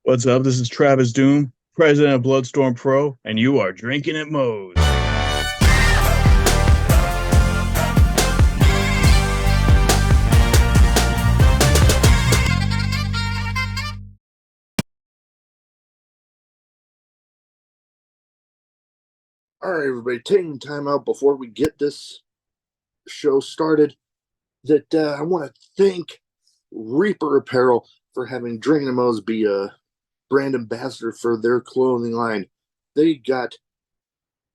What's up? This is Travis Doom, president of BloodStorm Pro, and you are drinking at Moe's. All right, everybody, taking time out before we get this show started. I want to thank Reaper Apparel for having Drinkin' Mo's be a brand ambassador for their clothing line. They got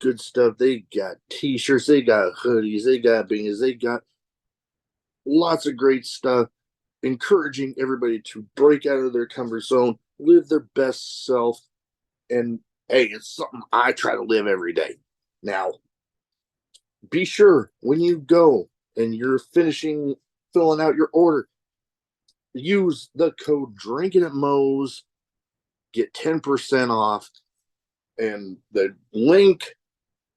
good stuff. They got t-shirts, they got hoodies, they got beanies, they got lots of great stuff, encouraging everybody to break out of their comfort zone, live their best self, and hey, it's something I try to live every day. Now, be sure when you go and you're filling out your order, use the code Drinkin' at Moe's, get 10% off, and the link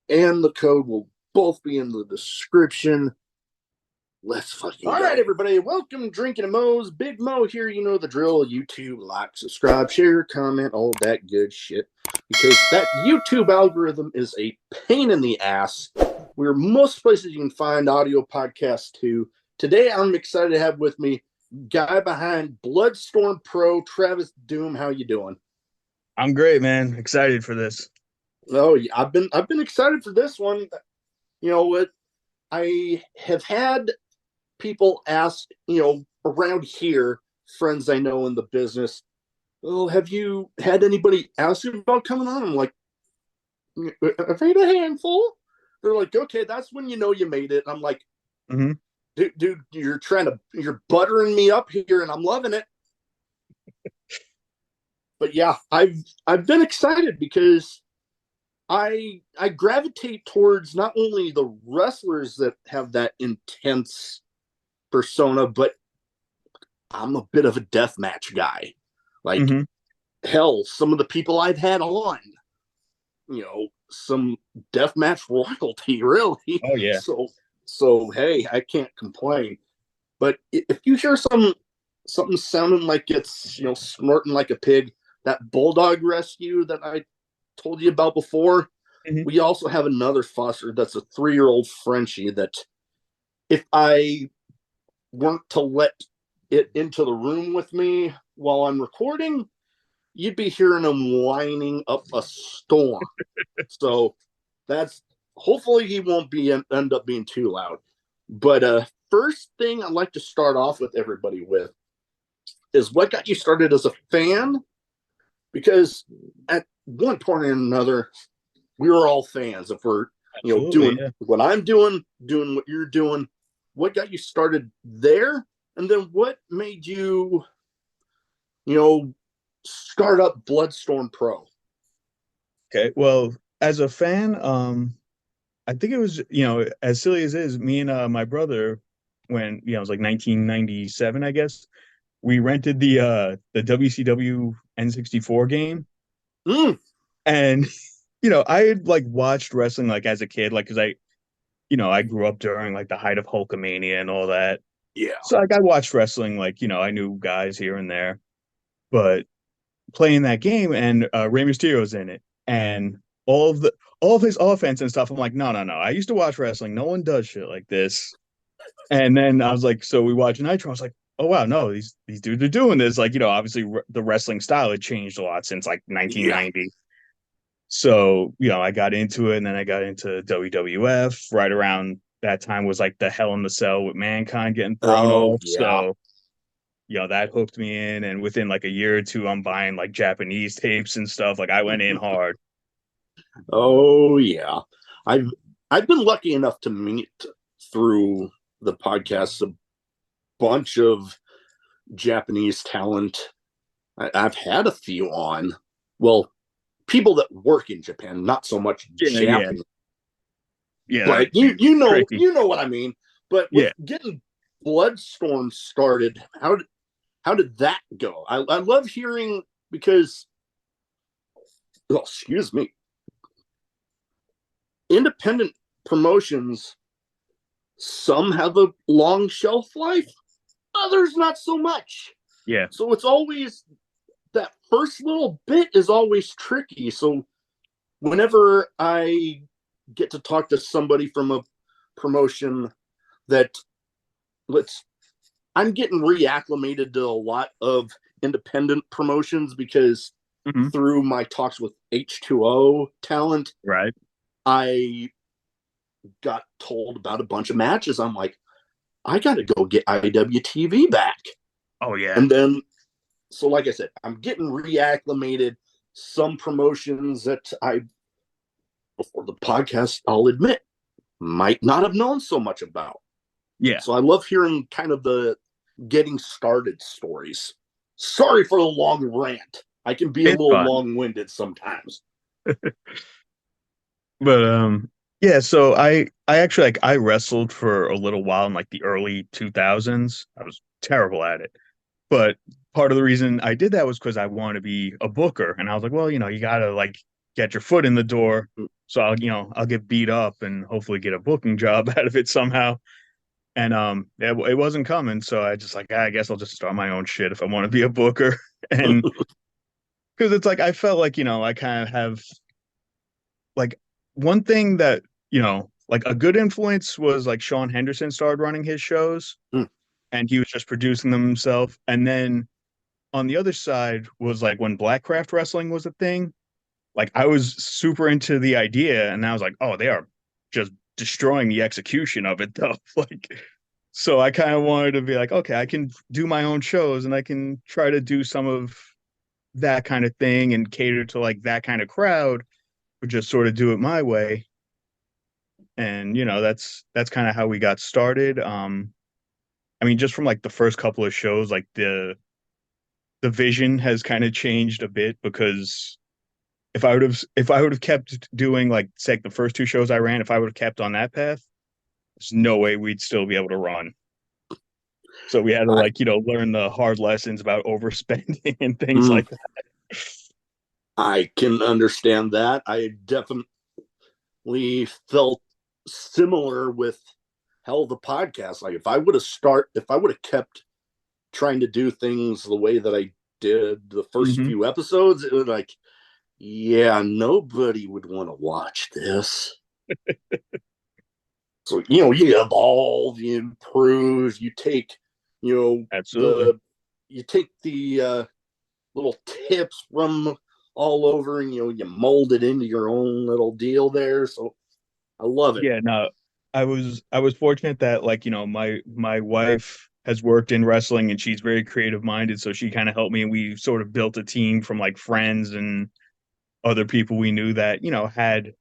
and the code will both be in the description. Let's fucking go. All right, everybody, welcome to Drinkin' at Moe's. Big Mo here, you know the drill. YouTube, like, subscribe, share, comment, all that good shit. Because that YouTube algorithm is a pain in the ass. We're most places you can find audio podcasts too. Today, I'm excited to have with me guy behind BloodStorm Pro, Travis Doom. How you doing? I'm great, man. Excited for this. Oh, yeah, I've been excited for this one. You know what? I have had people ask, around here, friends I know in the business, oh, have you had anybody ask you about coming on? I'm like, I've had a handful. They're like, okay, that's when you know you made it. I'm like, dude, you're buttering me up here, and I'm loving it. But yeah, I've been excited because I gravitate towards not only the wrestlers that have that intense persona, but I'm a bit of a deathmatch guy. Like, hell, some of the people I've had on, some deathmatch royalty, really. Oh, yeah. So hey, I can't complain. But if you hear something sounding like it's, snorting like a pig, that bulldog rescue that I told you about before, we also have another foster that's a 3-year-old Frenchie that if I weren't to let it into the room with me while I'm recording, you'd be hearing him whining up a storm. So that's hopefully he won't end up being too loud. But first thing I'd like to start off with everybody with is what got you started as a fan? Because at one point or another, we were all fans. If we're doing what I'm doing what you're doing, what got you started there? And then what made you, start up BloodStorm Pro? Okay, well, as a fan, I think it was, as silly as it is, me and my brother, when, it was like 1997, I guess, we rented the WCW N64 game. And, I had like watched wrestling like as a kid, like, because I grew up during like the height of Hulkamania and all that. Yeah. So like I watched wrestling, like, I knew guys here and there, but playing that game and Rey Mysterio's in it and all of his offense and stuff, I'm like, no. I used to watch wrestling. No one does shit like this. And then I was like, so we watched Nitro. I was like, oh wow, no, these dudes are doing this. Like, obviously the wrestling style had changed a lot since like 1990. Yeah. So, I got into it, and then I got into WWF. Right around that time was like the Hell in the Cell with Mankind getting thrown off. Yeah. So, that hooked me in. And within like a year or two, I'm buying like Japanese tapes and stuff. Like I went in hard. Oh yeah. I've been lucky enough to meet through the podcast a bunch of Japanese talent. I've had a few on. Well, people that work in Japan, not so much Japanese. Yeah, but you know what I mean. But with getting BloodStorm started, how did that go? I love hearing because, excuse me, independent promotions, some have a long shelf life, others not so much. Yeah. So it's always that first little bit is always tricky. So whenever I get to talk to somebody from a promotion that let's I'm getting reacclimated to a lot of independent promotions because Hmm. through my talks with H2O talent, Right. I got told about a bunch of matches. I'm like, I got to go get IWTV back. Oh yeah. And then, so like I said, I'm getting reacclimated. Some promotions that I, before the podcast, I'll admit, might not have known so much about. Yeah. So I love hearing kind of the getting started stories. Sorry for the long rant. I can be a It's little fun. long winded sometimes. But yeah, so I actually like I wrestled for a little while in like the early 2000s. I was terrible at it. But part of the reason I did that was because I wanted to be a booker. And I was like, well, you gotta like get your foot in the door. So I'll get beat up and hopefully get a booking job out of it somehow. And it wasn't coming. So I just like, I guess I'll just start my own shit if I want to be a booker. And because it's like I felt like, I kind of have like one thing that, like a good influence was like Sean Henderson started running his shows and he was just producing them himself. And then on the other side was like when Blackcraft wrestling was a thing. Like I was super into the idea, and I was like, oh, they are just destroying the execution of it, though. Like, so I kind of wanted to be like, okay, I can do my own shows, and I can try to do some of that kind of thing and cater to like that kind of crowd, but just sort of do it my way. And that's kind of how we got started. I mean, just from like the first couple of shows, like the vision has kind of changed a bit because if I would have kept doing like say the first two shows I ran, if I would have kept on that path, there's no way we'd still be able to run. So we had to I, like, learn the hard lessons about overspending and things mm, like that. I can understand that. I definitely felt similar with hell the podcast. Like if I would have kept trying to do things the way that I did the first Hmm. few episodes, it was like, yeah, nobody would want to watch this. So, you evolve, you improve, Absolutely. the you take the little tips from all over and you mold it into your own little deal there. So I love it. Yeah, no, I was fortunate that like, my wife has worked in wrestling and she's very creative minded, so she kind of helped me and we sort of built a team from like friends and other people we knew that, had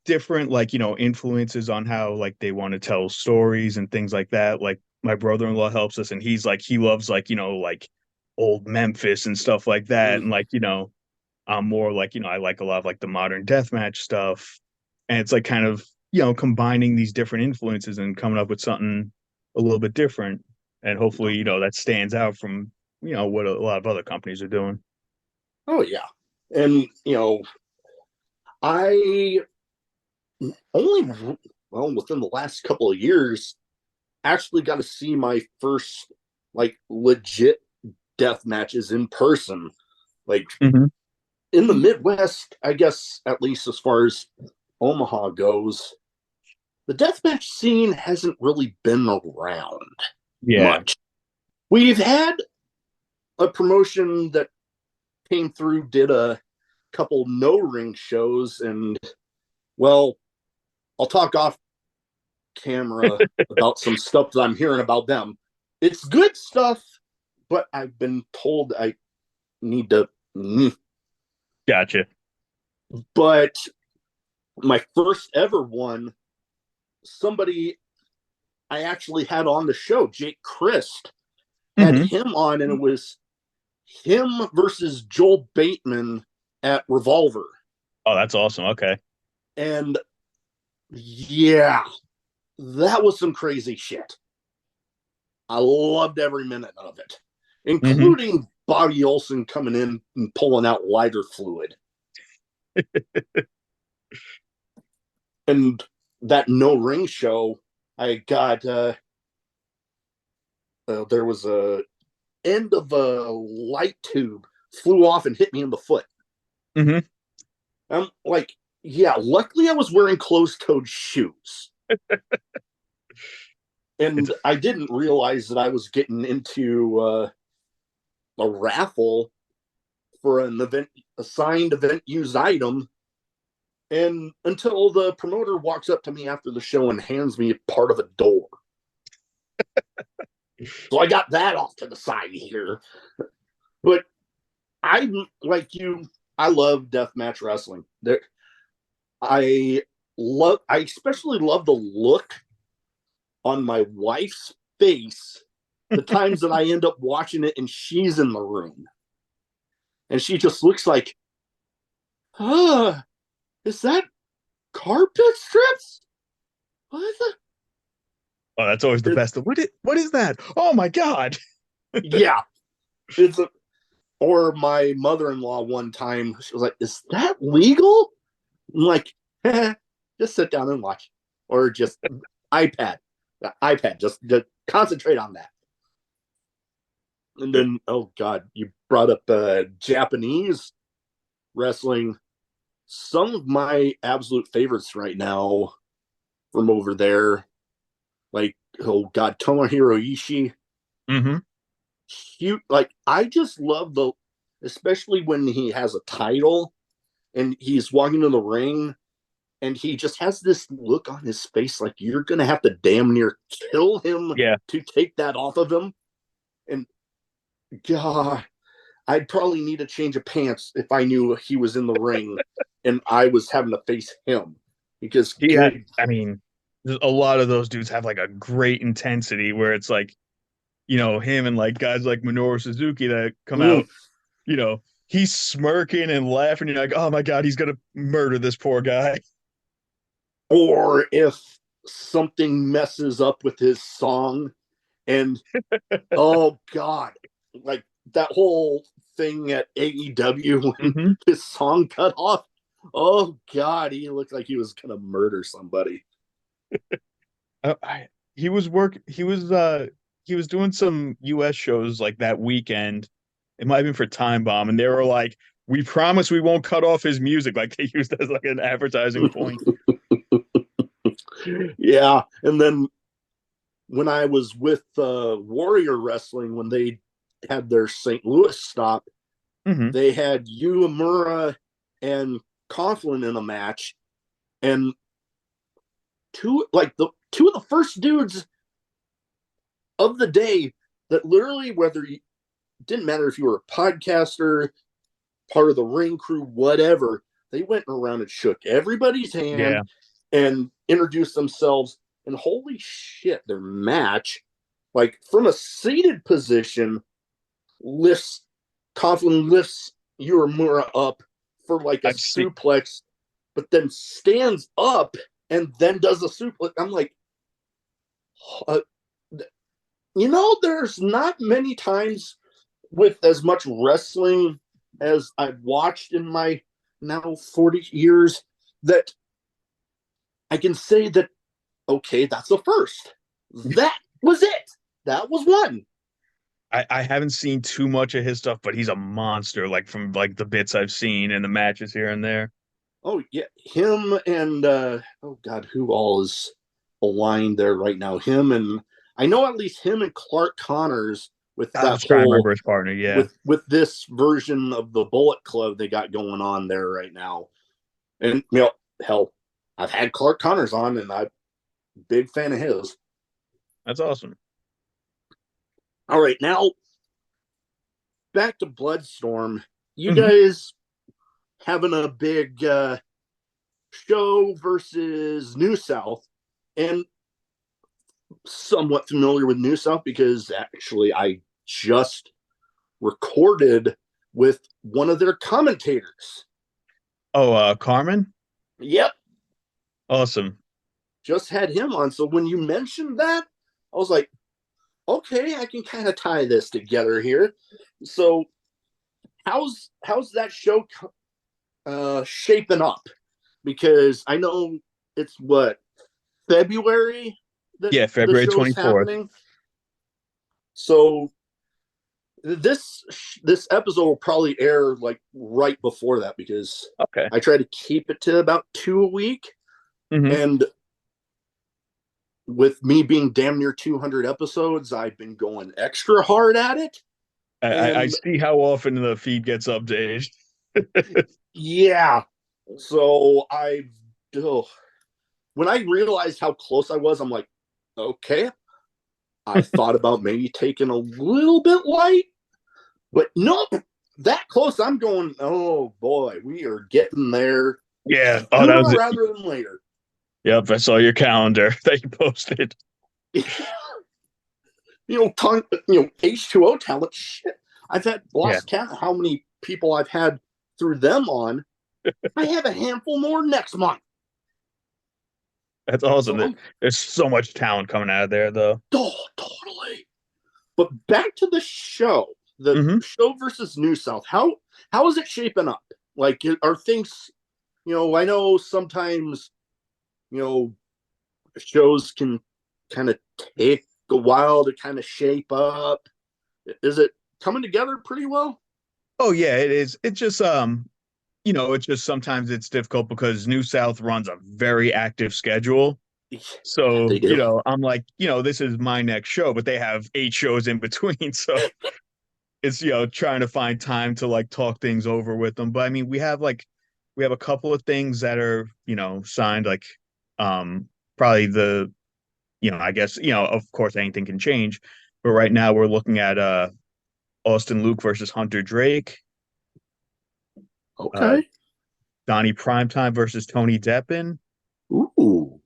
different like influences on how like they want to tell stories and things like that. Like my brother-in-law helps us and he's like he loves like like old Memphis and stuff like that. Mm. And like I'm more like I like a lot of like the modern deathmatch stuff, and it's like kind of combining these different influences and coming up with something a little bit different, and hopefully that stands out from what a lot of other companies are doing. Oh yeah. And I only within the last couple of years actually got to see my first like legit death matches in person. Like Hmm. in the Midwest, I guess, at least as far as Omaha goes, the deathmatch scene hasn't really been around Yeah. much. We've had a promotion that came through, did a couple no ring shows, and well, I'll talk off camera about some stuff that I'm hearing about them. It's good stuff, but I've been told I need to. Gotcha. But my first ever one, somebody I actually had on the show, Jake Christ, had Hmm. him on, and it was him versus Joel Bateman at Revolver. Oh, that's awesome. Okay. And yeah, that was some crazy shit. I loved every minute of it, Hmm. including Bobby Olson coming in and pulling out lighter fluid. And that no ring show, I got there was a end of a light tube flew off and hit me in the foot. Mm-hmm. I'm like, yeah, luckily I was wearing closed-toed shoes. It's And I didn't realize that I was getting into a raffle for an event, a signed event used item. And until the promoter walks up to me after the show and hands me part of a door. So I got that off to the side here. But I, like you, I love deathmatch wrestling. I especially love the look on my wife's face the times that I end up watching it and she's in the room. And she just looks like, is that carpet strips? What the? Oh, that's always the best. What is that? Oh my God. Yeah. It's a, or my mother-in-law one time, she was like, is that legal? I'm like, just sit down and watch. Or just iPad, just concentrate on that. And then, oh God, you brought up Japanese wrestling. Some of my absolute favorites right now from over there, like, oh God, Tomohiro Ishii. Mm-hmm. Like, I just love especially when he has a title and he's walking in the ring and he just has this look on his face like you're going to have to damn near kill him Yeah. to take that off of him. And God, I'd probably need a change of pants if I knew he was in the ring and I was having to face him because Yeah. good. I mean, a lot of those dudes have like a great intensity where it's like, him and like guys like Minoru Suzuki that come Mm. out, he's smirking and laughing. You're like, oh my God, he's gonna murder this poor guy. Or if something messes up with his song and oh God, like that whole thing at AEW when Mm-hmm. his song cut off. Oh God, he looked like he was gonna murder somebody. I, he was work. He was doing some U.S. shows like that weekend. It might have been for Time Bomb, and they were like, "We promise we won't cut off his music." Like they used as like an advertising point. Yeah, and then when I was with Warrior Wrestling, when they had their St. Louis stop, Hmm. they had Uemura and Coughlin in a match, and two of the first dudes of the day that literally, whether you didn't matter if you were a podcaster, part of the ring crew, whatever, they went around and shook everybody's hand Yeah, and introduced themselves. And holy shit, their match, like from a seated position, lifts Coughlin lifts Uemura up for like a I've seen. suplex, but then stands up and then does a suplex. I'm like, uh, there's not many times with as much wrestling as I've watched in my now 40 years that I can say that, okay, that's the first. That was it. That was one. I haven't seen too much of his stuff, but he's a monster. Like from like the bits I've seen and the matches here and there. Oh, yeah. Him and, oh God, who all is aligned there right now? Him and, I know at least him and Clark Connors with I that was trying to whole, remember his partner. Yeah, with this version of the Bullet Club they got going on there right now. And, hell, I've had Clark Connors on and I'm a big fan of his. that's awesome. All right, now back to Bloodstorm. You Hmm. guys having a big show versus New South, and somewhat familiar with New South because actually I just recorded with one of their commentators. Oh, Carmen, Yep, awesome. just had him on. So when you mentioned that, I was like, okay, I can kind of tie this together here. So how's that show shaping up? Because I know it's what February that Yeah, the February show's 24th. happening. So this episode will probably air like right before that because Okay. I try to keep it to about 2 a week, Hmm. and with me being damn near 200 episodes, I've been going extra hard at it. I And see how often the feed gets updated. yeah, so oh, when I realized how close I was, I'm like, okay, I thought about maybe taking a little bit light, but nope, that close. I'm going, oh boy, we are getting there Yeah. Oh, that sooner was it. rather than later. Yep, I saw your calendar that you posted. H2O talent. Shit, I've had Yeah, lost count how many people I've had through them on. I have a handful more next month. that's awesome. So I'm There's so much talent coming out of there, though. totally. But back to the Hmm. show versus New South. How is it shaping up? Like, are things? I know sometimes shows can kind of take a while to kind of shape up. Is it coming together pretty well? Oh yeah, it is. It's just it's just sometimes it's difficult because New South runs a very active schedule. Yeah, So, they do. I'm like, this is my next show, but they have 8 shows in between. So it's, trying to find time to like talk things over with them. But I mean, we have a couple of things that are, signed, like probably I guess, of course anything can change. But right now we're looking at Austin Luke versus Hunter Drake, uh Okay. Donnie Primetime versus Tony Deppen, Ooh.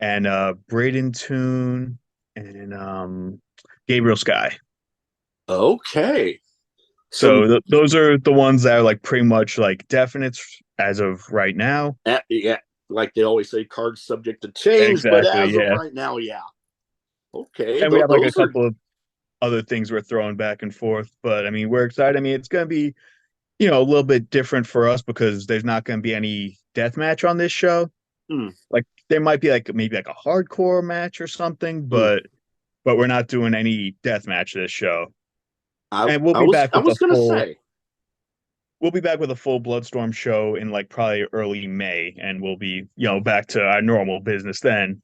and Braden Toon and Gabriel Sky. Okay. So Some those are the ones that are like pretty much like definites as of right now. yeah, like they always say, cards subject to change, but Exactly, as of yeah. right now, yeah. Okay. And we have like a Those are couple of other things we're throwing back and forth, but I mean, we're excited. I mean, it's going to be, a little bit different for us because there's not going to be any death match on this show. hmm, Like there might be like maybe like a hardcore match or something, hmm. but we're not doing any death match this show. I And we'll I be was back I with the was gonna full say, we'll be back with a full Bloodstorm show in like probably early May, and we'll be, back to our normal business then.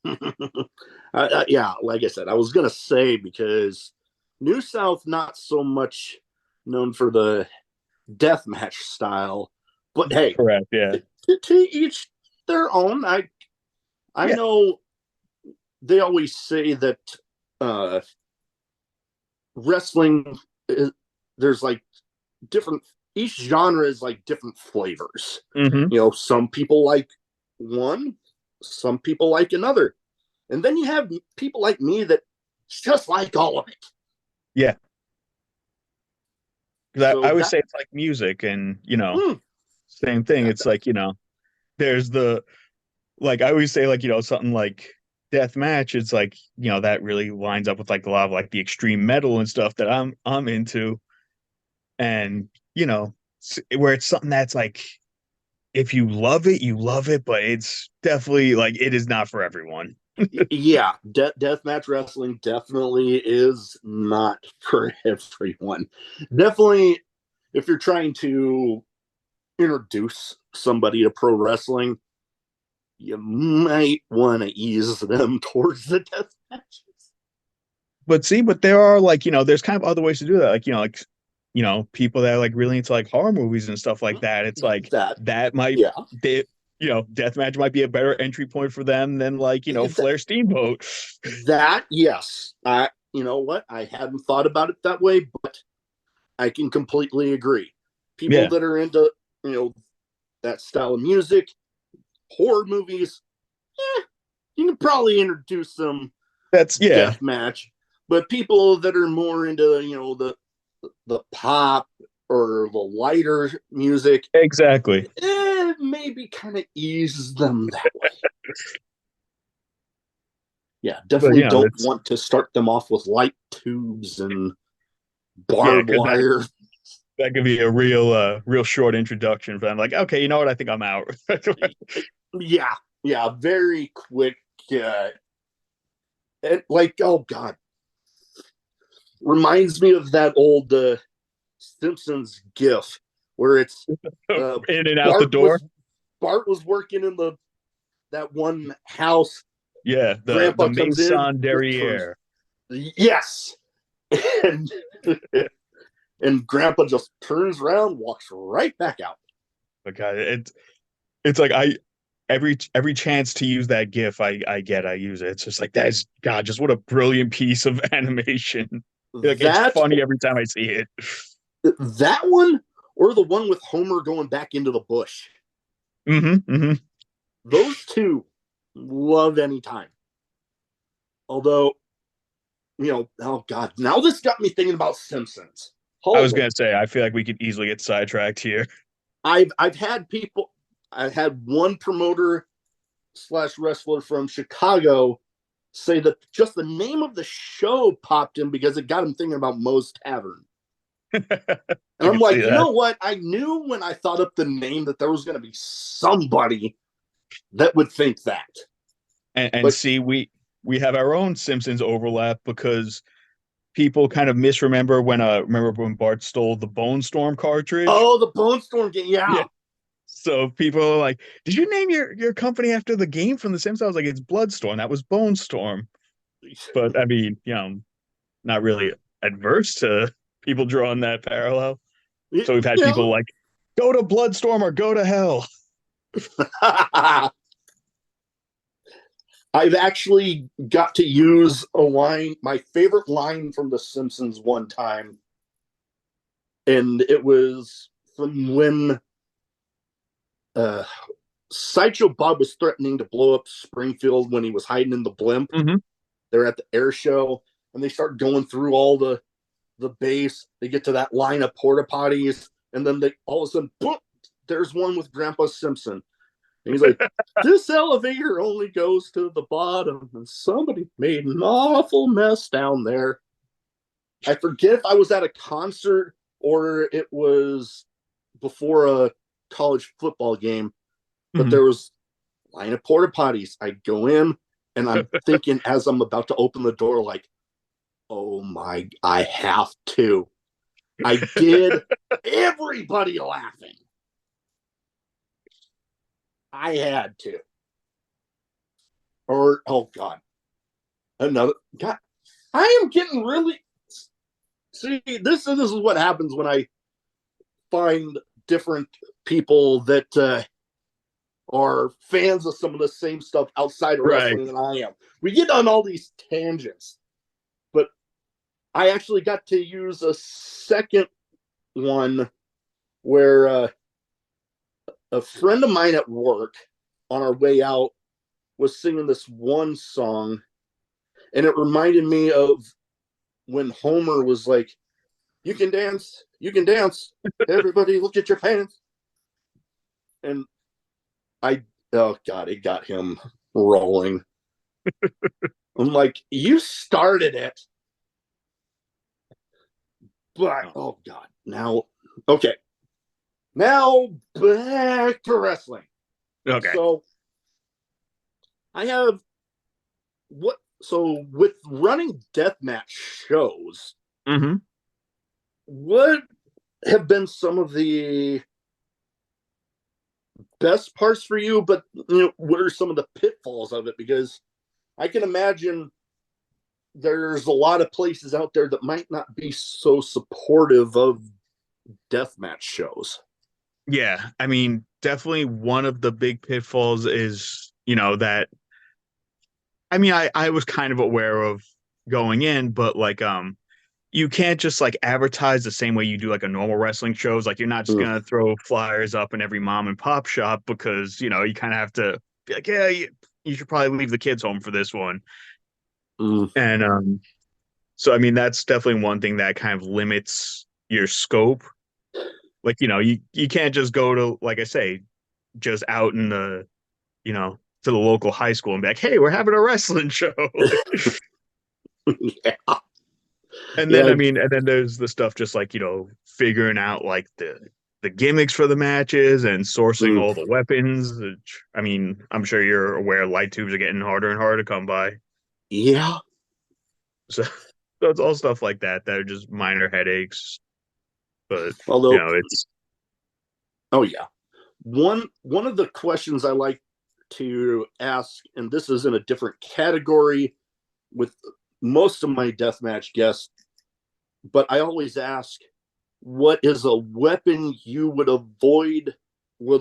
yeah, like I said, I was gonna say because New South not so much known for the deathmatch style, but hey, Correct. Yeah. to each their own. I Yeah. know they always say that uh, wrestling is, there's like different. Each genre is like different flavors. Hmm. Some people like one, some people like another, and then you have people like me that just like all of it. Yeah. Because I So always that say it's like music, and mm, same thing. yeah, It's like, there's the like I always say like, something like death match, it's like, that really lines up with like a lot of like the extreme metal and stuff that I'm into. And, where it's something that's like if you love it, you love it, but it's definitely like it is not for everyone. yeah, deathmatch wrestling definitely is not for everyone. Definitely, if you're trying to introduce somebody to pro wrestling, you might want to ease them towards the death matches. But see, but there are like, there's kind of other ways to do that. Like, people that are like really into like horror movies and stuff like that. It's like That, that might yeah, they deathmatch might be a better entry point for them than like, that, Flair Steamboat. that yes. You know what? I hadn't thought about it that way, but I can completely agree. People Yeah. that are into that style of music, horror movies, eh, you can probably introduce them That's yeah, death match. But people that are more into the pop or the lighter music, exactly. maybe kind of ease them that way. Yeah, But definitely don't it's want to start them off with light tubes and yeah, barbed because wire. that could be a real short introduction for them. Like, okay, you know what? I think I'm out. Yeah, yeah, very quick. And like, oh god, reminds me of that old Simpsons GIF where it's uh, In and out the Bart door. was Bart was working in the that one house. Yeah, the Grandpa comes in, Maison just turns. Derriere. Yes, and and Grandpa just turns around, walks right back out. But God, it's like every chance to use that GIF I use it. It's just like that's God, just what a brilliant piece of animation. Like it's That funny every time I see it. that one or the one with Homer going back into the bush. Hmm. Those two love anytime. Although, oh God, now this got me thinking about Simpsons. I was Hold on. gonna say I feel like we could easily get sidetracked here. I've had people I had one promoter slash wrestler from Chicago say that just the name of the show popped in because it got him thinking about Moe's Tavern. And I I'm could see like, you that. know what? I knew when I thought up the name that there was going to be somebody that would think that. And But see, we have our own Simpsons overlap because people kind of misremember when remember when Bart stole the Bone Storm cartridge. oh, the Bone Storm game, Yeah. yeah. So people are like, "Did you name your company after the game from The Simpsons?" I was like, "It's Bloodstorm. That was Bone Storm." But I mean, not really adverse to people drawing that parallel. So we've had Yeah. people like, "Go to Bloodstorm or go to hell." I've actually got to use a line, my favorite line from The Simpsons one time, and it was from when uh, Sideshow Bob was threatening to blow up Springfield when he was hiding in the blimp. Hmm. They're at the air show, and they start going through all the base. They get to that line of porta potties, and then they all of a sudden, boom, there's one with Grandpa Simpson. And he's like, this elevator only goes to the bottom, and somebody made an awful mess down there. I forget if I was at a concert or it was before a college football game, but Hmm. there was a line of porta potties. I go in, and I'm thinking as I'm about to open the door, like, oh my, I have to. I did. Everybody laughing. I had to. Or, oh God, another. God, I am getting really. See, this is what happens when I find different people that are fans of some of the same stuff outside of Right. wrestling than I am. We get on all these tangents, but I actually got to use a second one where a friend of mine at work on our way out was singing this one song, and it reminded me of when Homer was like, you can dance, everybody look at your pants." And I, oh God, it got him rolling. I'm like, you started it, but oh God, now, okay, now back to wrestling. Okay. So I have so with running deathmatch shows, Hmm. what have been some of the best parts for you, but what are some of the pitfalls of it? Because I can imagine there's a lot of places out there that might not be so supportive of deathmatch shows. Yeah, I mean, definitely one of the big pitfalls is, that I mean, I was kind of aware of going in, but like you can't just like advertise the same way you do like a normal wrestling shows. Like you're not just Mm, gonna throw flyers up in every mom and pop shop because, you kind of have to be like, yeah, you should probably leave the kids home for this one. mm, And so I mean that's definitely one thing that kind of limits your scope. Like, you can't just go to, like I say, just out in to the local high school and be like, hey, we're having a wrestling show. yeah, And then yeah. I mean, and then there's the stuff just like, figuring out like the gimmicks for the matches and sourcing Mm, all the weapons. Which, I mean, I'm sure you're aware light tubes are getting harder and harder to come by. yeah. So So it's all stuff like that that are just minor headaches. But Although, it's oh yeah, one of the questions I like to ask, and this is in a different category with most of my deathmatch guests, but I always ask, what is a weapon you would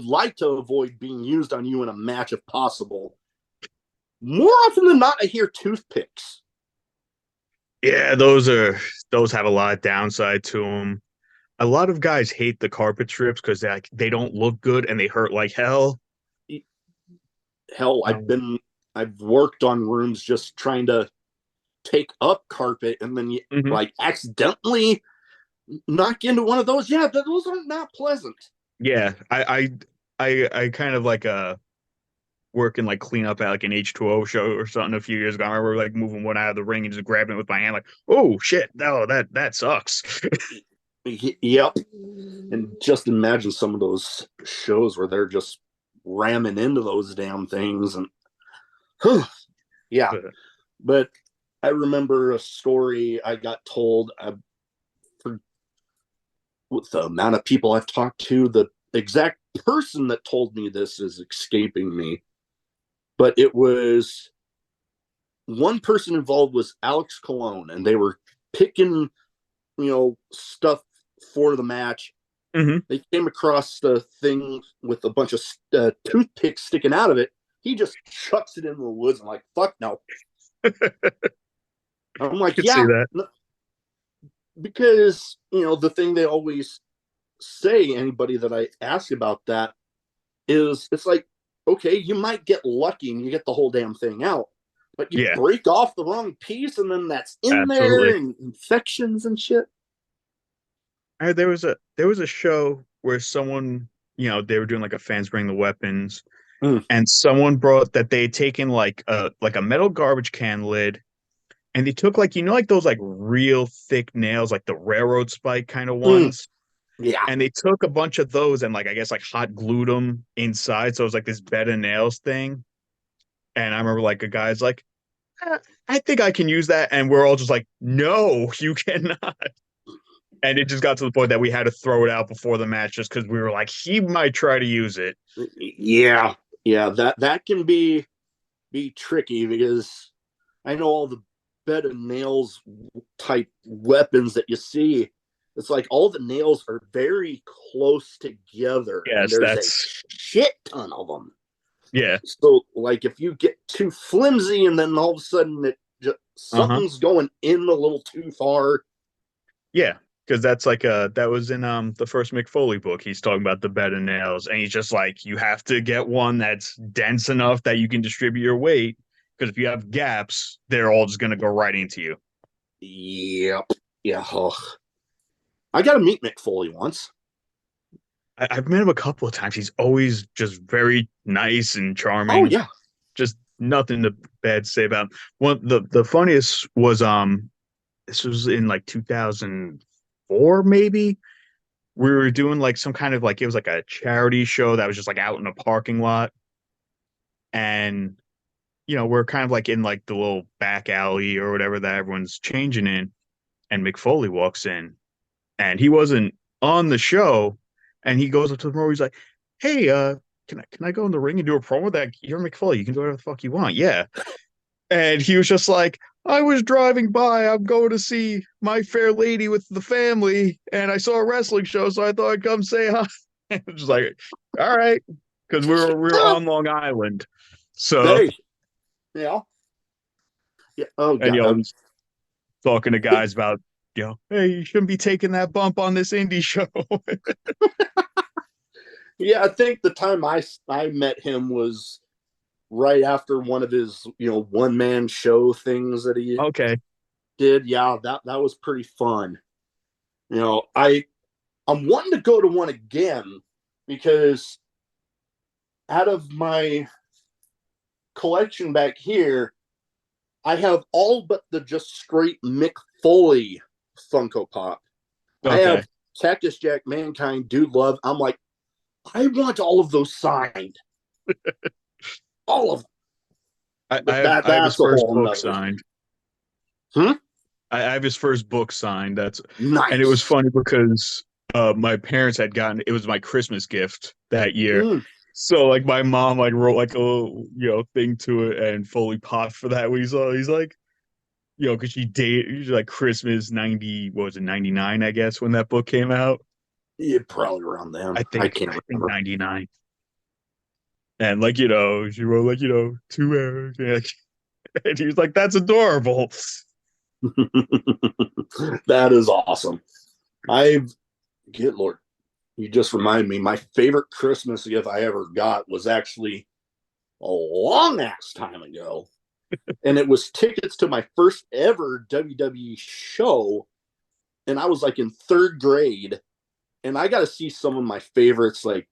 like to avoid being used on you in a match if possible? More often than not, I hear toothpicks. yeah, those have a lot of downside to them. A lot of guys hate the carpet strips because they don't look good and they hurt like hell. Hell, Um, I've worked on rooms just trying to take up carpet and then you mhm. like accidentally knock into one of those. Yeah, those are not pleasant. Yeah, I kind of like working like cleanup at like an H2O show or something a few years ago. I remember like moving one out of the ring and just grabbing it with my hand, like, oh shit, no, that sucks. Yep. And just imagine some of those shows where they're just ramming into those damn things and yeah. But, But I remember a story I got told for, with the amount of people I've talked to, the exact person that told me this is escaping me. But it was one person involved was Alex Colon, and they were picking, stuff for the match. mhm. They came across the thing with a bunch of toothpicks sticking out of it. He just chucks it in the woods. I'm like, fuck no. I'm I like, could see yeah, that. because the thing they always say, anybody that I ask about that, is it's like, okay, you might get lucky and you get the whole damn thing out, but you Yeah, break off the wrong piece and then that's in there absolutely. and infections and shit. There was a show where someone, they were doing like a fans bring the weapons, Mm. and someone brought that they had taken like a metal garbage can lid, and they took like like those like real thick nails, like the railroad spike kind of Mm. ones, Yeah. and they took a bunch of those and like I guess like hot glued them inside, so it was like this bed of nails thing. And I remember like a guy's like, I think I can use that, and we're all just like, no, you cannot. And it just got to the point that we had to throw it out before the match just because we were like, he might try to use it. Yeah. Yeah, that can be tricky because I know all the bed of nails type weapons that you see. It's like all the nails are very close together and Yes, there's a that's shit ton of them. yeah. So, like, if you get too flimsy and then all of a sudden Uh-huh. something's going in a little too far. Yeah. Because that's like that was in the first Mick Foley book. He's talking about the bed of nails, and he's just like, you have to get one that's dense enough that you can distribute your weight. Because if you have gaps, they're all just gonna go right into you. Yep. Yeah. Ugh. I got to meet Mick Foley once. I've met him a couple of times. He's always just very nice and Oh, charming. yeah. Just nothing to bad to say about him. One the funniest was this was in like 2004 maybe. We were doing like some kind of like it was like a charity show that was just like out in a parking lot, and we're kind of like in like the little back alley or whatever that everyone's changing in, and McFoley walks in, and he wasn't on the show, and he goes up to the room. He's like, "Hey, can I go in the ring and do a promo? That you're McFoley, you can do whatever the fuck you want." Yeah, and he was just like, I was driving by. I'm going to see My Fair Lady with the family, and I saw a wrestling show, so I thought I'd come say hi. Just like, all right, because we were on Long Island, so Hey. Yeah. Yeah. Oh, and God. just talking to guys about hey, you shouldn't be taking that bump on this indie show. Yeah. I think the time I met him was right after one of his, one man show things that he Okay, did. Yeah. That was pretty fun. I'm wanting to go to one again because out of my collection back here, I have all but the just straight Mick Foley Funko Pop. I okay. have Cactus Jack, Mankind, Dude Love. I'm like, I want all of those signed. All of them. I But have I have his that's a first whole book nother. signed. Hmm? I have his first book signed. And it was Nice. funny because my parents had gotten it was my Christmas gift that year. Mm. So like my mom like wrote like a little, thing to it and fully popped for that when he saw it. He's like, because she dated like Christmas 90, what was it, 99, I guess, when that book came out. Yeah, probably around then. I I think can't I think remember. 99. And like, she wrote like, to Eric. And he was like, that's adorable. That is awesome. I've Good Lord. You just remind me, my favorite Christmas gift I ever got was actually a long ass time ago. And it was tickets to my first ever WWE show. And I was like in third grade. And I got to see some of my favorites, like,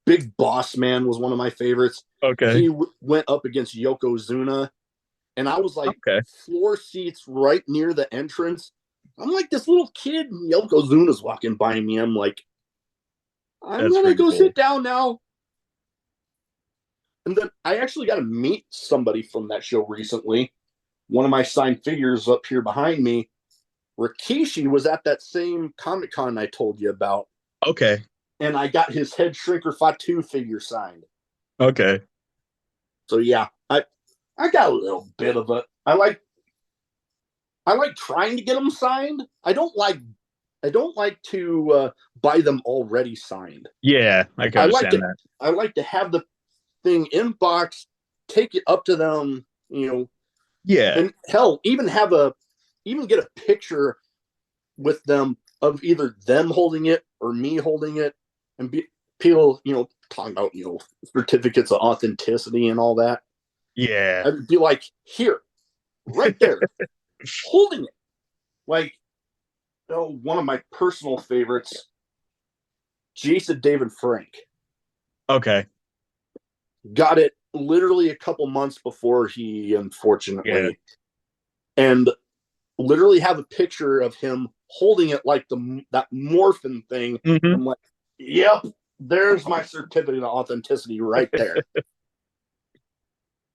Big Boss Man was one of my favorites. Okay. He went up against Yokozuna. And I was like Okay. floor seats right near the entrance. I'm like this little kid, and Yokozuna's walking by me. I'm like, I'm That's gonna pretty go cool. sit down now. And then I actually got to meet somebody from that show recently. One of my signed figures up here behind me, Rikishi, was at that same Comic Con I told you about, Okay. and I got his Head Shrinker Fatu figure signed. Okay. So yeah, I got a little bit of it. I like trying to get them signed. I don't like to buy them already signed. Yeah, I can I like understand to that. I like to have the thing in box, take it up to them, Yeah. and hell, even get a picture with them of either them holding it or me holding it, and people, talking about certificates of authenticity and all that. Yeah. I'd be like, here, right there, holding it. Like, one of my personal favorites, Jason David Frank, Okay. got it literally a couple months before he Yeah. unfortunately, and literally have a picture of him holding it like that morphin thing. Hmm. I'm like, yep, there's my certificate of authenticity right there.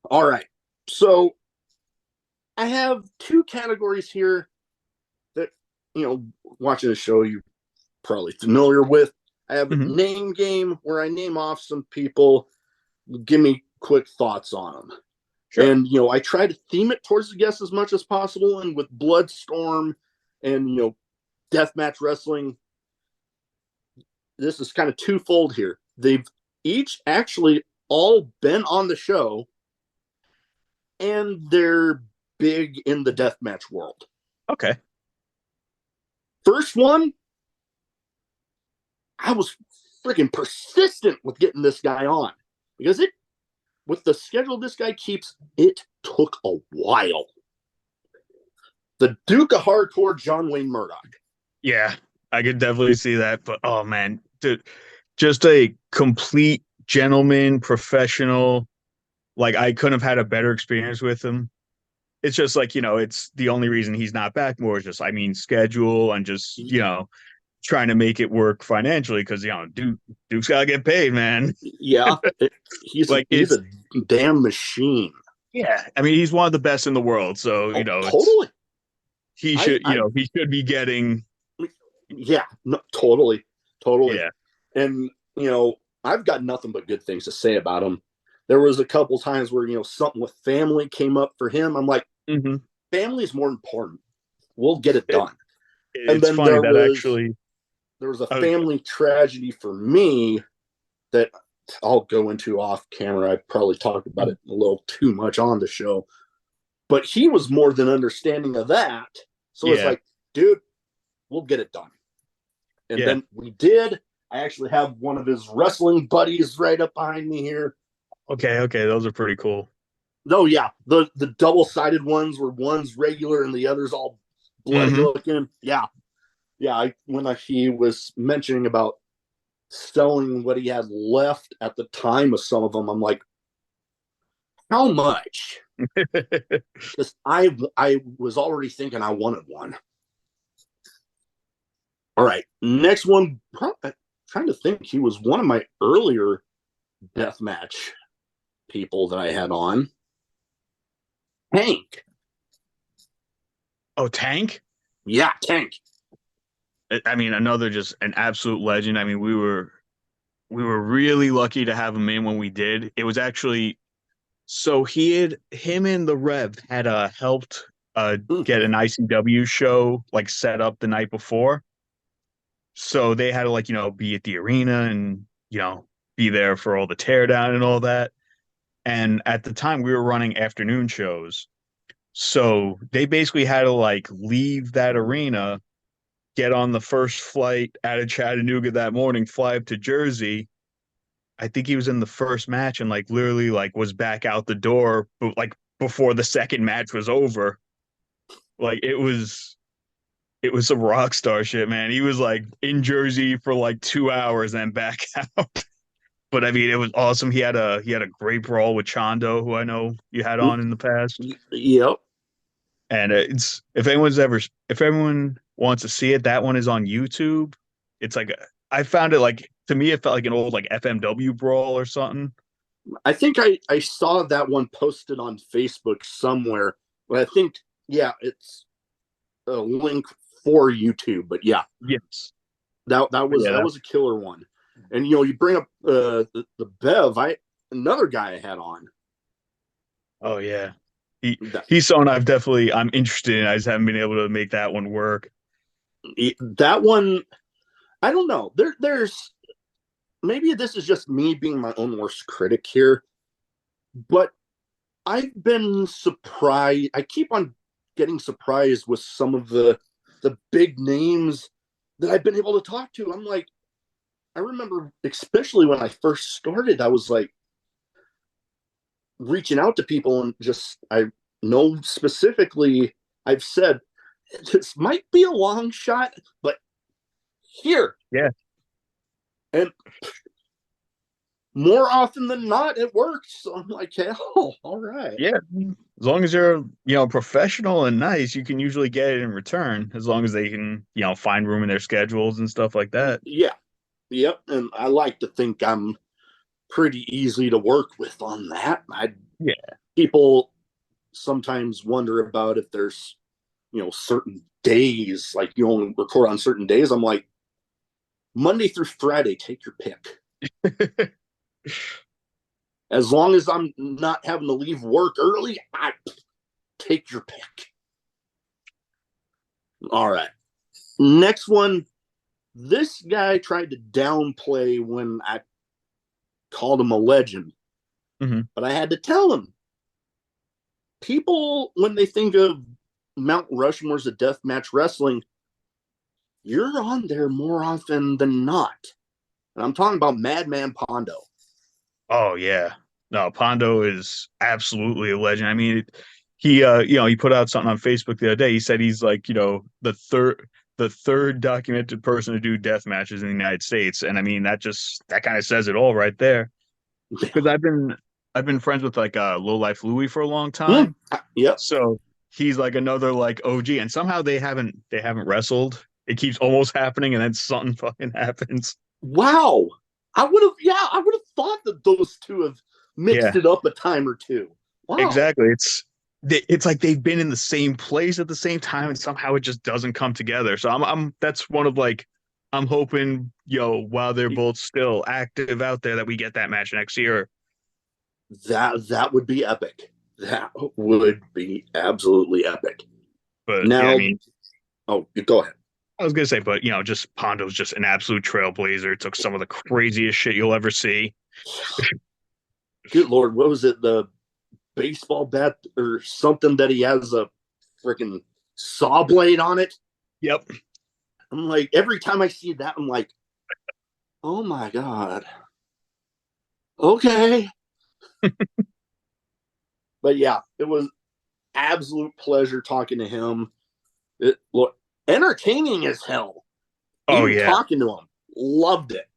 All right, so I have two categories here that, watching the show, you're probably familiar with. I have a Hmm. name game where I name off some people, give me quick thoughts on them. Sure. And, I try to theme it towards the guests as much as possible. And with BloodStorm and, deathmatch wrestling, this is kind of twofold here. They've each actually all been on the show, and they're big in the deathmatch world. Okay. First one, I was freaking persistent with getting this guy on because with the schedule this guy keeps, it took a while. The Duke of Hardcore, John Wayne Murdoch. Yeah, I could definitely see that. But oh man, dude, just a complete gentleman, professional. Like I couldn't have had a better experience with him. It's just like, it's the only reason he's not back more is just, I mean, schedule and just, trying to make it work financially because, Duke's gotta get paid, man. Yeah, he's Like he's it's a damn machine. yeah, I mean, he's one of the best in the world. So, Oh, totally. he I should, I he should be getting, Yeah, no, totally. yeah. And I've got nothing but good things to say about him. There was a couple times where something with family came up for him. I'm like, Hmm. family is more important. We'll get it It, done. And it's then funny there that was actually, there was a uh, family tragedy for me that I'll go into off camera. I probably talked about it a little too much on the show, but he was more than understanding of that. So it's yeah, like, dude, we'll get it done. And yeah. then we did. I actually have one of his wrestling buddies right up behind me here. Okay, okay, those are pretty cool. Oh yeah, the double sided ones where one's regular and the other's all bloody Hmm. looking. Yeah, yeah. He was mentioning about selling what he had left at the time of some of them, I'm like, how much? Because I was already thinking I wanted one. All right, next one. I'm trying to think, he was one of my earlier deathmatch people that I had on. Hank. Oh, Tank. Yeah, Tank. I mean, another just an absolute legend. I mean, we were really lucky to have him in when we did. It was actually so him and the Rev had helped Mm, get an ICW show like set up the night before. So they had to like, be at the arena and, be there for all the teardown and all that. And at the time we were running afternoon shows. So they basically had to like leave that arena, get on the first flight out of Chattanooga that morning, fly up to Jersey. I think he was in the first match and like literally like was back out the door, but like before the second match was over. Like it was some rock star shit, man. He was like in Jersey for like 2 hours and back out. But I mean, it was awesome. He had a great brawl with Chando, who I know you had mm, on in the past. yep. And it's if anyone wants to see it, that one is on YouTube. It's like I found it like to me it felt like an old like FMW brawl or something. I think I saw that one posted on Facebook somewhere, but I think yeah, it's a link for YouTube. But yeah, Yes. that But was yeah, that was a killer one. And you bring up the Bev, another guy I had on oh yeah. He that he's someone I'm interested in. I just haven't been able to make that one work. that one. I don't know. There's maybe this is just me being my own worst critic here, but I've been surprised. I keep on getting surprised with some of the big names that I've been able to talk to. I'm like, I remember, especially when I first started, I was like reaching out to people and just I know specifically I've said this might be a long shot, but here Yeah. and more often than not it works. So I'm like, hell, all right. Yeah. As long as you're, professional and nice, you can usually get it in return as long as they can, find room in their schedules and stuff like that. Yeah, yep. And I like to think I'm pretty easy to work with on that. I Yeah. People sometimes wonder about if there's certain days like you only record on certain days. I'm like Monday through Friday, take your pick. As long as I'm not having to leave work early, I take your pick. All right. Next one. This guy tried to downplay when I called him a legend, Hmm. but I had to tell him people, when they think of Mount Rushmore's of deathmatch wrestling, you're on there more often than not. And I'm talking about Madman Pondo. Oh yeah. No, Pondo is absolutely a legend. I mean, he put out something on Facebook the other day. He said he's like, the third documented person to do death matches in the United States. And I mean, that kind of says it all right there. Because I've been friends with like Low Life Louie for a long time. Yep. So he's like another like OG. And somehow they haven't wrestled. It keeps almost happening and then something fucking happens. Wow. I would have thought that those two have mixed Yeah. it up a time or two. Wow. Exactly. It's like they've been in the same place at the same time, and somehow it just doesn't come together. So that's one of like I'm hoping, while they're both still active out there, that we get that match next year. That would be epic. That would be absolutely epic. But yeah, I Now, mean, oh, go ahead. I was gonna say, but just Pondo's just an absolute trailblazer. It took some of the craziest shit you'll ever see. Good Lord, what was it? The baseball bat or something that he has a freaking saw blade on it? Yep. I'm like, every time I see that, I'm like, oh my God. Okay. But yeah, it was absolute pleasure talking to him. Look, entertaining as hell. Oh Even yeah. talking to him, loved it.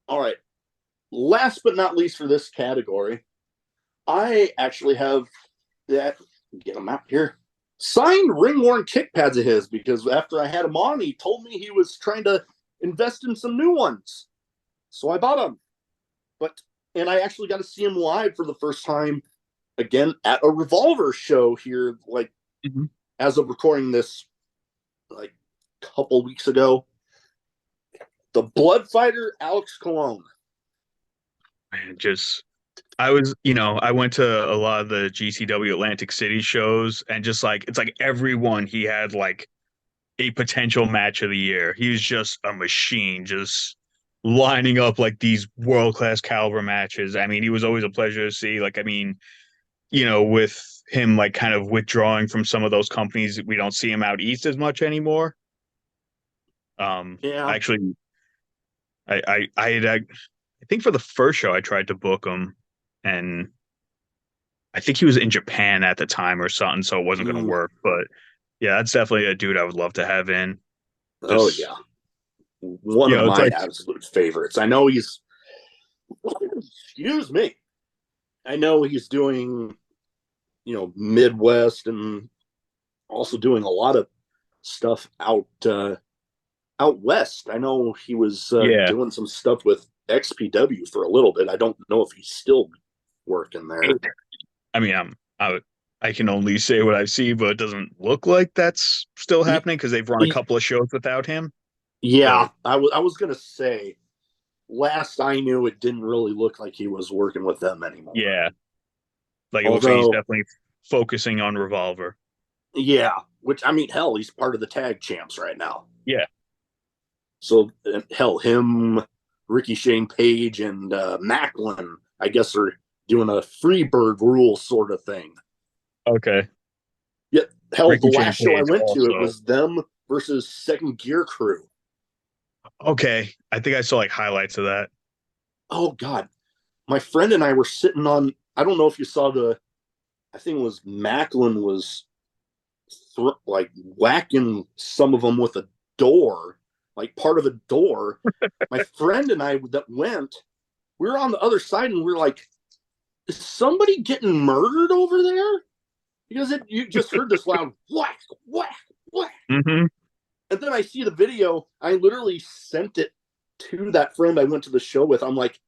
All right. Last but not least for this category, I actually have that. Get him out here. Signed ring worn kick pads of his because after I had him on, he told me he was trying to invest in some new ones. So I bought them. And I actually got to see him live for the first time again at a Revolver show here, like Mhm. as of recording this, like a couple weeks ago, the Blood Fighter Alex Colon. Man, just I was, I went to a lot of the GCW Atlantic City shows and just like it's like everyone he had like a potential match of the year. He was just a machine, just lining up like these world-class caliber matches. I mean, he was always a pleasure to see. Like, I mean, with him like kind of withdrawing from some of those companies, we don't see him out east as much anymore. Yeah. Actually, I think for the first show I tried to book him, and I think he was in Japan at the time or something, so it wasn't going to Mm, work. But yeah, that's definitely a dude I would love to have in. oh Just yeah. One of it's my like absolute favorites. I know he's excuse me. I know he's doing, Midwest and also doing a lot of stuff out west. I know he was yeah. doing some stuff with XPW for a little bit. I don't know if he's still working there. I mean, I can only say what I see, but it doesn't look like that's still happening because they've run a couple of shows without him. Yeah, But I was gonna say last I knew it didn't really look like he was working with them anymore. yeah, like it looks like he's Although, definitely focusing on Revolver. yeah, which I mean, hell, he's part of the tag champs right now. Yeah. So hell, him, Ricky Shane Page, and Macklin, I guess, are doing a Freebird rule sort of thing. Okay. Yeah, hell, the Ricky Shane last show I Page went to, it also. was them versus Second Gear Crew. Okay. I think I saw like highlights of that. Oh God, my friend and I were sitting on. I don't know if you saw the. I think it was Macklin was like whacking some of them with a door, like part of a door. My friend and I that went, we were on the other side and we are like, is somebody getting murdered over there? Because you just heard this loud whack, whack, whack. Hmm. And then I see the video. I literally sent it to that friend I went to the show with. I'm like,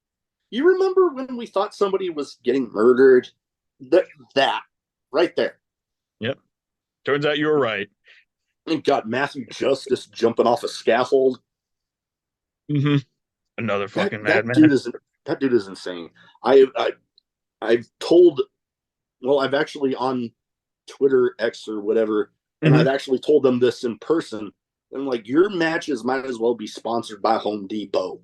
you remember when we thought somebody was getting murdered? That right there. Yep. Turns out you were right. And got Matthew Justice jumping off a scaffold. Hmm. Another That fucking that madman. dude is that dude is insane. I've told I've actually on Twitter X or whatever, and Hmm. I've actually told them this in person. And like your matches might as well be sponsored by Home Depot.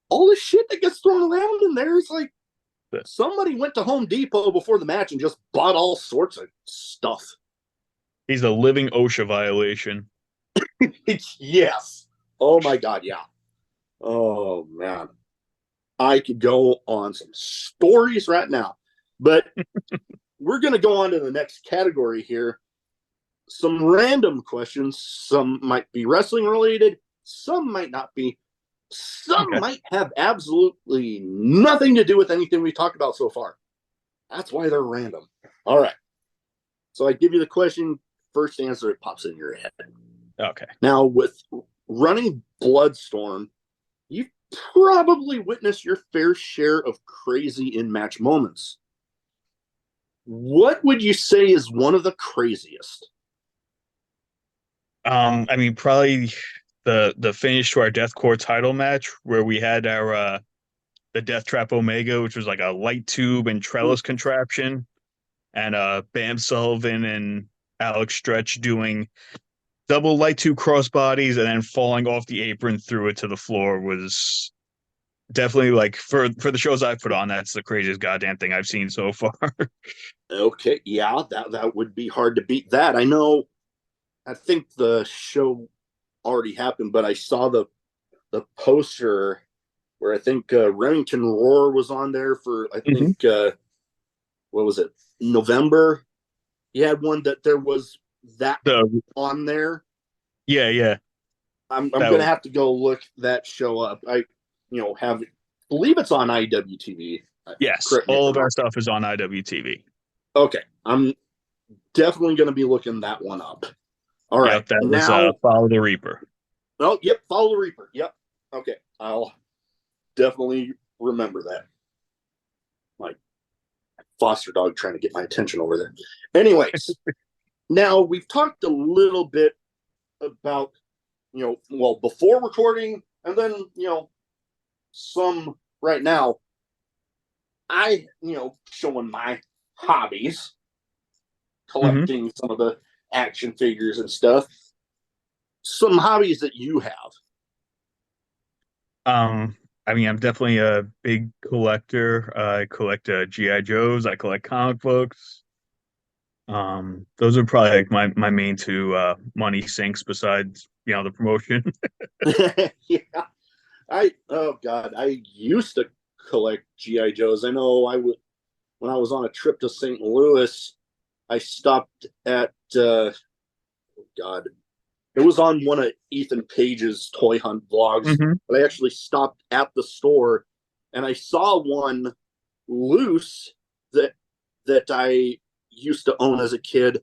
All the shit that gets thrown around in there is like somebody went to Home Depot before the match and just bought all sorts of stuff. He's a living OSHA violation. Yes. Oh my god, yeah. Oh man. I could go on some stories right now. But we're going to go on to the next category here. Some random questions. Some might be wrestling related, some might not be. Some Okay. might have absolutely nothing to do with anything we talked about so far. That's why they're random. All right. So I give you the question, first answer, it pops in your head. Okay. Now, with running BloodStorm, you've probably witnessed your fair share of crazy in match moments. What would you say is one of the craziest? I mean, probably the finish to our Deathcore title match where we had our the Death Trap Omega, which was like a light tube and trellis contraption, and Bam Sullivan and Alex Stretch doing double light tube crossbodies and then falling off the apron through it to the floor was definitely like for the shows I've put on, that's the craziest goddamn thing I've seen so far. Okay, yeah, that would be hard to beat that. I know. I think the show already happened, but I saw the poster where I think Remington Roar was on there for I Hmm. think what was it, November? He had one that there was that The on there. yeah, yeah. I'm That gonna was have to go look that show up. I have believe it's on IWTV. yes. Correct me if All I'm of our wrong. stuff is on IWTV. Okay, I'm definitely gonna be looking that one up. All right, Yep, that was now. Follow the Reaper. Oh, yep, follow the Reaper. Yep. Okay, I'll definitely remember that. Like, I foster dog trying to get my attention over there. Anyways, now we've talked a little bit about, well, before recording, and then, some right now. Showing my hobbies, Hmm. collecting some of the action figures and stuff. Some hobbies that you have. Um, I mean, I'm definitely a big collector. I collect GI Joes. I collect comic books. Those are probably like my main two money sinks besides, the promotion. Yeah, oh God, I used to collect GI Joes. I know I would when I was on a trip to St. Louis. I stopped at oh God, it was on one of Ethan Page's toy hunt vlogs, Hmm. but I actually stopped at the store and I saw one loose that I used to own as a kid.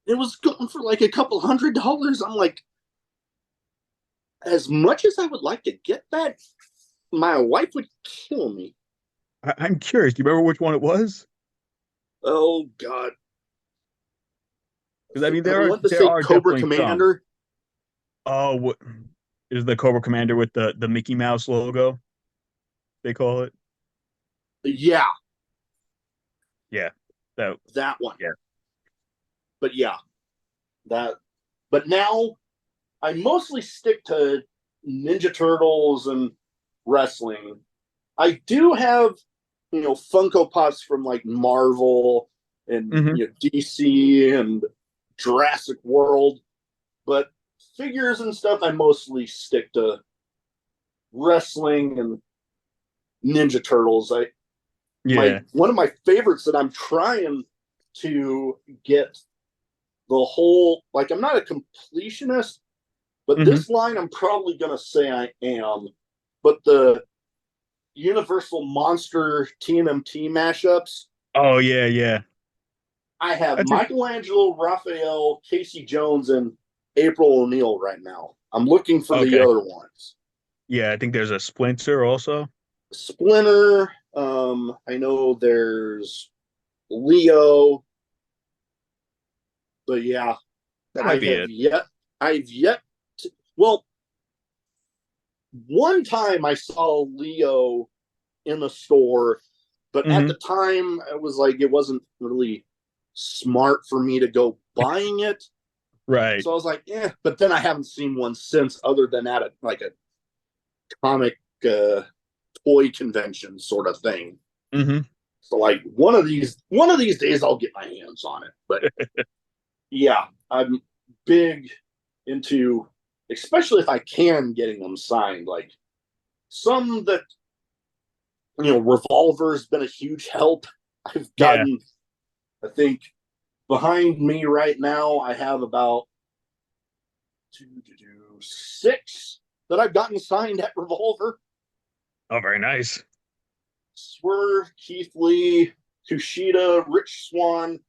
It was going for like a couple $100. I'm like, as much as I would like to get that, my wife would kill me. I'm curious. Do you remember which one it was? Oh God. Because I mean, I there are want to there say are Cobra definitely some. Commander. Oh, what is the Cobra Commander with the Mickey Mouse logo? They call it. Yeah, Yeah, that. that one. Yeah. But yeah, that. But now I mostly stick to Ninja Turtles and wrestling. I do have, Funko Pops from like Marvel and Hmm. DC and Jurassic World, but figures and stuff I mostly stick to wrestling and Ninja Turtles. I my Yeah. one of my favorites that I'm trying to get the whole, like, I'm not a completionist, but Hmm. this line I'm probably gonna say I am. But the Universal Monster TMNT mashups, Oh yeah, yeah. I have That's a, Michelangelo, Raphael, Casey Jones, and April O'Neil right now. I'm looking for the okay. other ones. Yeah, I think there's a Splinter also. Splinter. I know there's Leo, but yeah, That I might be have it. yet. I've yet. To, well, one time I saw Leo in the store, but at the Hmm. time I was like, it wasn't really smart for me to go buying it. Right. So I was like, yeah. But then I haven't seen one since, other than at a comic uh, toy convention sort of thing. Hmm. So like one of these days I'll get my hands on it. But yeah, I'm big into, especially if I can, getting them signed. Like some that, Revolver's been a huge help. I've Yeah. gotten, I think, behind me right now, I have about six that I've gotten signed at Revolver. Oh, very nice. Swerve, Keith Lee, Kushida, Rich Swan,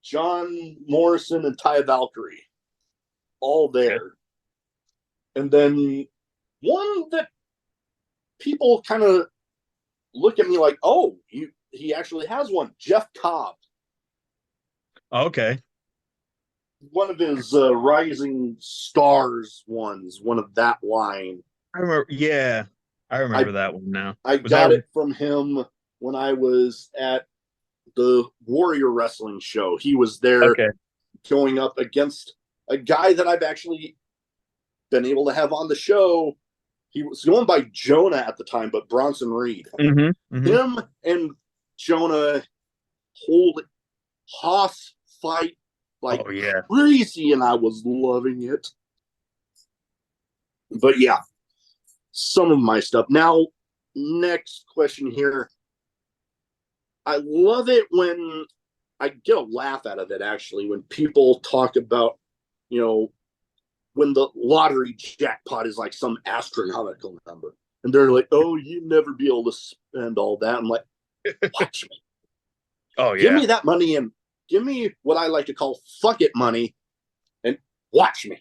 John Morrison, and Ty Valkyrie, all Okay. there. And then one that people kind of look at me like, oh, he actually has one. Jeff Cobb, Okay. one of his Rising Stars ones, one of that line. I remember. Yeah, I I remember that one now. I Was that got it from him when I was at the Warrior Wrestling show. He was there okay? going up against a guy that I've actually been able to have on the show. He was going by Jonah at the time, but Bronson Reed. Hmm. Hmm. Him and Jonah hold Hoss fight like Oh yeah. crazy, and I was loving it. But yeah, some of my stuff. Now, next question here. I love it when I get a laugh out of it, actually, when people talk about, you know, when the lottery jackpot is like some astronomical number. And they're like, oh, you'd never be able to spend all that. I'm like, watch me. Oh Give yeah. me that money and give me what I like to call fuck it money and watch me.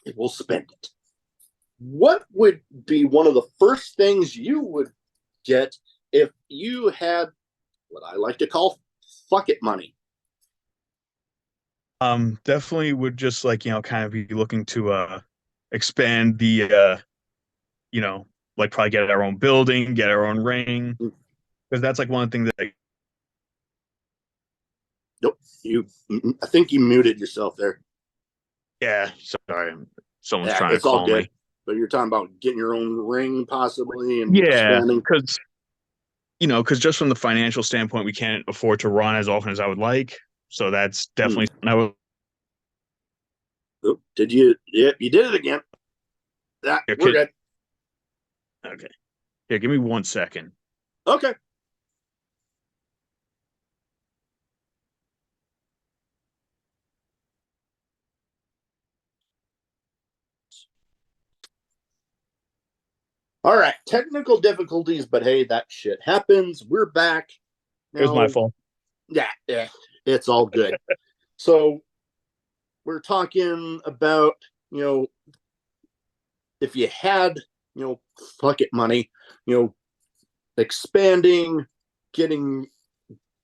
I will spend it. What would be one of the first things you would get if you had what I like to call fuck it money. Definitely would just like, kind of be looking to expand the you know, like probably get our own building, get our own ring. Because that's like one thing that Nope, you. I think you muted yourself there. yeah, sorry. Someone's Yeah, trying to it's all call good. me. But you're talking about getting your own ring possibly and Yeah, expanding. because just from the financial standpoint, we can't afford to run as often as I would like. So that's Hmm. definitely something I would. Oop, did you? Yeah, you did it again. That Here, we're kid. good. Okay. Here, give me 1 second. Okay. All right. Technical difficulties, but hey, that shit happens. We're back It was my now. fault. Yeah, it's all good. So we're talking about, you know, if you had, fuck it money, you know, expanding, getting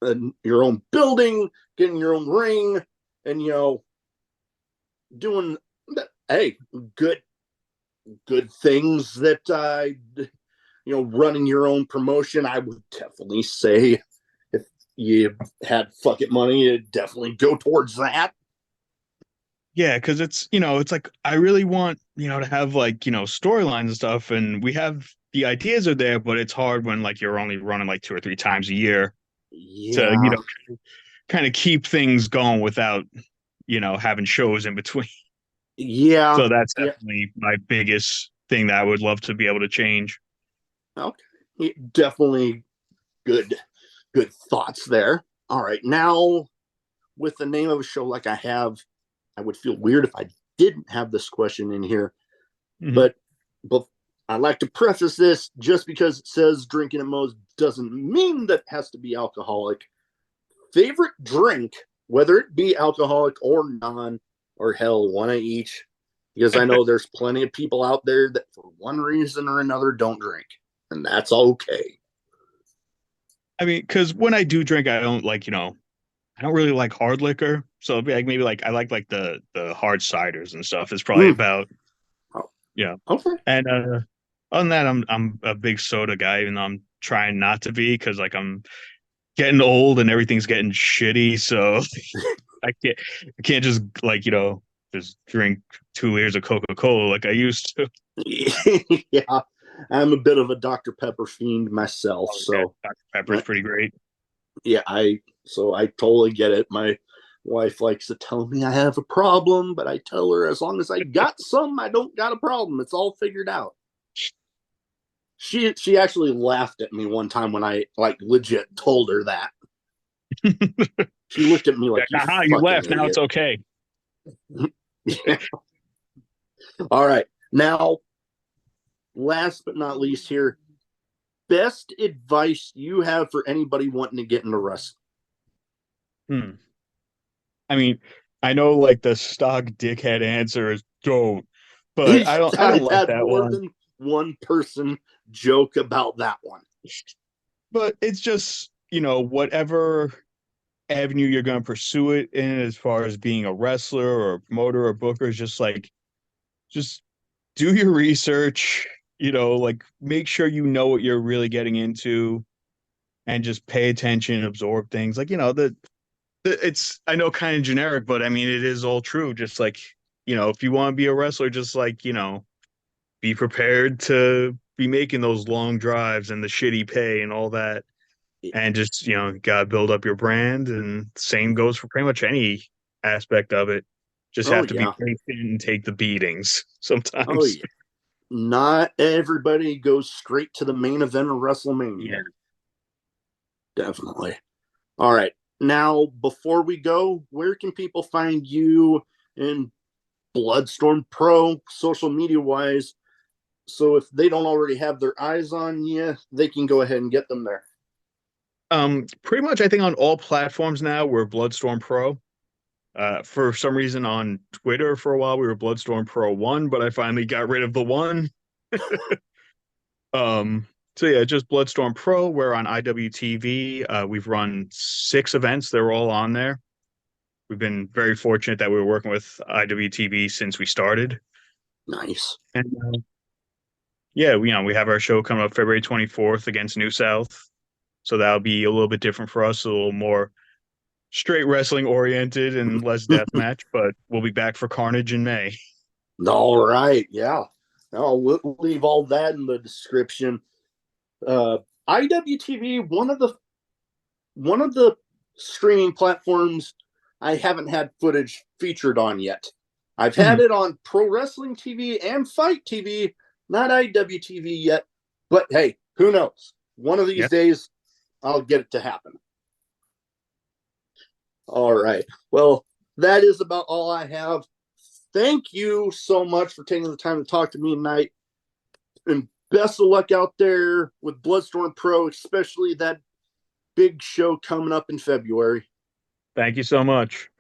uh, your own building, getting your own ring, and, doing, hey, good, good things that, running your own promotion. I would definitely say if you had fuck it money, it'd definitely go towards that. Yeah, because it's like I really want, to have like, storylines and stuff, and we have the ideas are there, but it's hard when like you're only running like 2 or 3 times a year to, Yeah. kind of keep things going without, having shows in between. Yeah. So that's Yeah. definitely my biggest thing that I would love to be able to change. Okay. Definitely good, good thoughts there. All right. Now, with the name of a show like I have, I would feel weird if I didn't have this question in here. Hmm. But, but I like to preface this just because it says drinking at Moe's doesn't mean that it has to be alcoholic. Favorite drink, whether it be alcoholic or non, or hell, one of each, because I know there's plenty of people out there that for one reason or another don't drink, and that's okay. I mean, because when I do drink, I don't like, I don't really like hard liquor. So it'd be like maybe like I like the hard ciders and stuff. Is probably Mm. about Oh, yeah. okay. And other than that, I'm a big soda guy, even though I'm trying not to be because like I'm getting old and everything's getting shitty. So I can't just like just drink 2 liters of Coca-Cola like I used to. Yeah, I'm a bit of a Dr. Pepper fiend myself, Okay, so Dr. Pepper's pretty great. yeah, I totally get it. My wife likes to tell me I have a problem, but I tell her as long as I got some, I don't got a problem. It's all figured out. She actually laughed at me one time when I like legit told her that. She looked at me like, you Aha, you fucking left. Now it's idiot. okay. Yeah. All right. Now, last but not least here, best advice you have for anybody wanting to get into wrestling. Hmm. I mean, I know like the stock dickhead answer is don't, but I don't I've like had that more one. than one person joke about that one. But it's just, whatever avenue you're going to pursue it in as far as being a wrestler or a promoter or booker is just do your research, like make sure you know what you're really getting into and just pay attention, absorb things. Like, it's I know kind of generic, but I mean it is all true. Just like, if you want to be a wrestler, just like, be prepared to be making those long drives and the shitty pay and all that. And just, gotta build up your brand. And same goes for pretty much any aspect of it. Just Oh have to be yeah. patient and take the beatings Oh sometimes. yeah. Not everybody goes straight to the main event of Yeah. WrestleMania. Definitely. All right. Now, before we go, where can people find you in BloodStorm Pro, social media wise? So if they don't already have their eyes on you, they can go ahead and get them there. Pretty much I think on all platforms now we're BloodStorm Pro. For some reason on Twitter for a while we were BloodStorm Pro 1, but I finally got rid of the one. Um, So yeah, just BloodStorm Pro. We're on IWTV. We've run 6 events. They're all on there. We've been very fortunate that we were working with IWTV since we started. Nice. And yeah, we have our show coming up February 24th against New South. So that'll be a little bit different for us, a little more straight wrestling oriented and less death match, but we'll be back for Carnage in May. All right. Yeah. No, we'll leave all that in the description. Uh, IWTV, one of the streaming platforms I haven't had footage featured on yet. I've had Mhm. it on Pro Wrestling TV and Fight TV, not IWTV yet. But hey, who knows? One of Yeah. these days, I'll get it to happen. All right. Well, that is about all I have. Thank you so much for taking the time to talk to me tonight. And best of luck out there with BloodStorm Pro, especially that big show coming up in February. Thank you so much.